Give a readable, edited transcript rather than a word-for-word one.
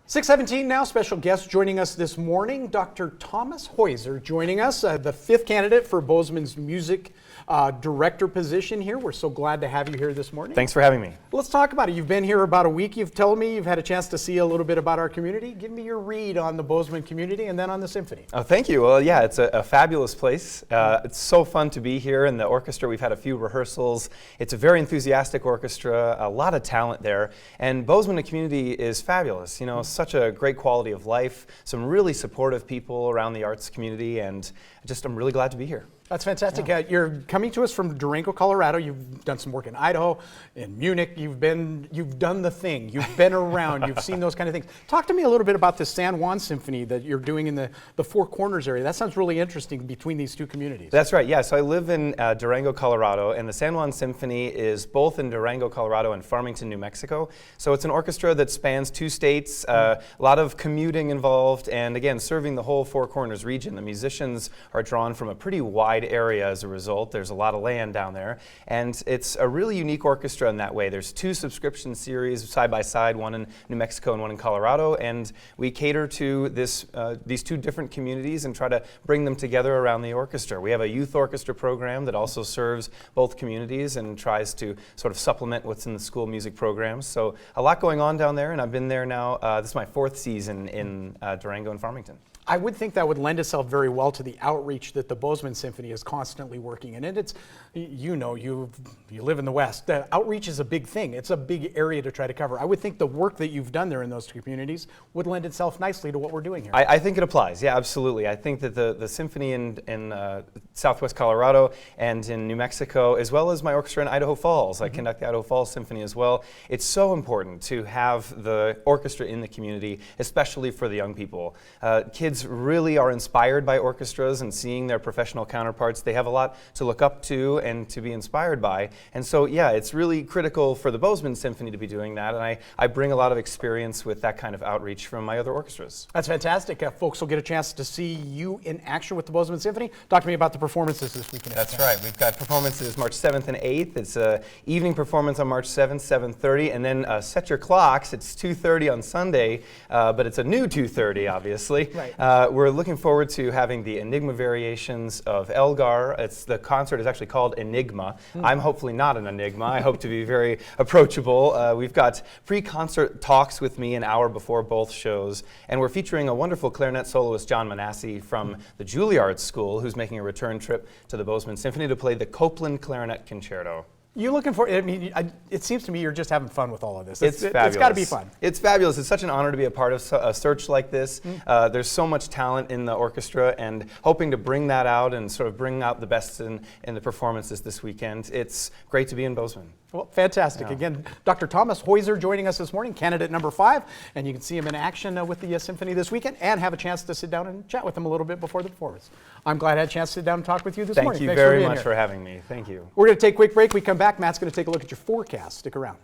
6:17 now, special guest joining us this morning, Dr. Thomas Heuser joining us, the fifth candidate for Bozeman's music director position here. We're so glad to have you here this morning. Thanks for having me. Let's talk about it. You've been here about a week. You've told me you've had a chance to see a little bit about our community. Give me your read on the Bozeman community and then on the symphony. Oh, thank you. Well, yeah, it's a fabulous place. It's so fun to be here in the orchestra. We've had a few rehearsals. It's a very enthusiastic orchestra, a lot of talent there. And Bozeman, the community, is fabulous. You know, such a great quality of life, some really supportive people around the arts community, and I'm really glad to be here. That's fantastic. Yeah. You're coming to us from Durango, Colorado. You've done some work in Idaho, in Munich. You've done the thing. You've been around. You've seen those kind of things. Talk to me a little bit about the San Juan Symphony that you're doing in the Four Corners area. That sounds really interesting between these two communities. That's right. Yeah. So I live in Durango, Colorado, and the San Juan Symphony is both in Durango, Colorado, and Farmington, New Mexico. So it's an orchestra that spans two states. A lot of commuting involved, and again, serving the whole Four Corners region. The musicians are drawn from a pretty wide area as a result. There's a lot of land down there, and it's a really unique orchestra in that way. There's two subscription series side by side, one in New Mexico and one in Colorado, and we cater to these two different communities and try to bring them together around the orchestra. We have a youth orchestra program that also serves both communities and tries to sort of supplement what's in the school music programs. So a lot going on down there, and I've been there now, this is my fourth season in Durango and Farmington. I would think that would lend itself very well to the outreach that the Bozeman Symphony is constantly working in. And it's, you live in the West. The outreach is a big thing. It's a big area to try to cover. I would think the work that you've done there in those two communities would lend itself nicely to what we're doing here. I think it applies. Yeah, absolutely. I think that the symphony in Southwest Colorado and in New Mexico, as well as my orchestra in Idaho Falls, I conduct the Idaho Falls Symphony as well. It's so important to have the orchestra in the community, especially for the young people. Kids really are inspired by orchestras and seeing their professional counterparts. They have a lot to look up to and to be inspired by. And so, yeah, it's really critical for the Bozeman Symphony to be doing that. And I bring a lot of experience with that kind of outreach from my other orchestras. That's fantastic. Folks will get a chance to see you in action with the Bozeman Symphony. Talk to me about the performances this weekend. That's right. We've got performances March 7th and 8th. It's an evening performance on March 7th, 7:30. And then set your clocks. It's 2:30 on Sunday, but it's a new 2:30, obviously. Right. We're looking forward to having the Enigma variations of Elgar. The concert is actually called Enigma. I'm hopefully not an enigma. I hope to be very approachable. We've got pre-concert talks with me an hour before both shows, and we're featuring a wonderful clarinet soloist, John Manassi, from the Juilliard School, who's making a return trip to the Bozeman Symphony to play the Copeland Clarinet Concerto. You looking for? I mean, it seems to me you're just having fun with all of this. It's fabulous. It's got to be fun. It's fabulous. It's such an honor to be a part of a search like this. There's so much talent in the orchestra, and hoping to bring that out and sort of bring out the best in the performances this weekend. It's great to be in Bozeman. Well, fantastic. Yeah. Again, Dr. Thomas Heuser joining us this morning, candidate number 5, and you can see him in action with the symphony this weekend and have a chance to sit down and chat with him a little bit before the performance. I'm glad I had a chance to sit down and talk with you this morning. Thank you very much for having me. Thank you. We're going to take a quick break. We come back. Matt's going to take a look at your forecast. Stick around.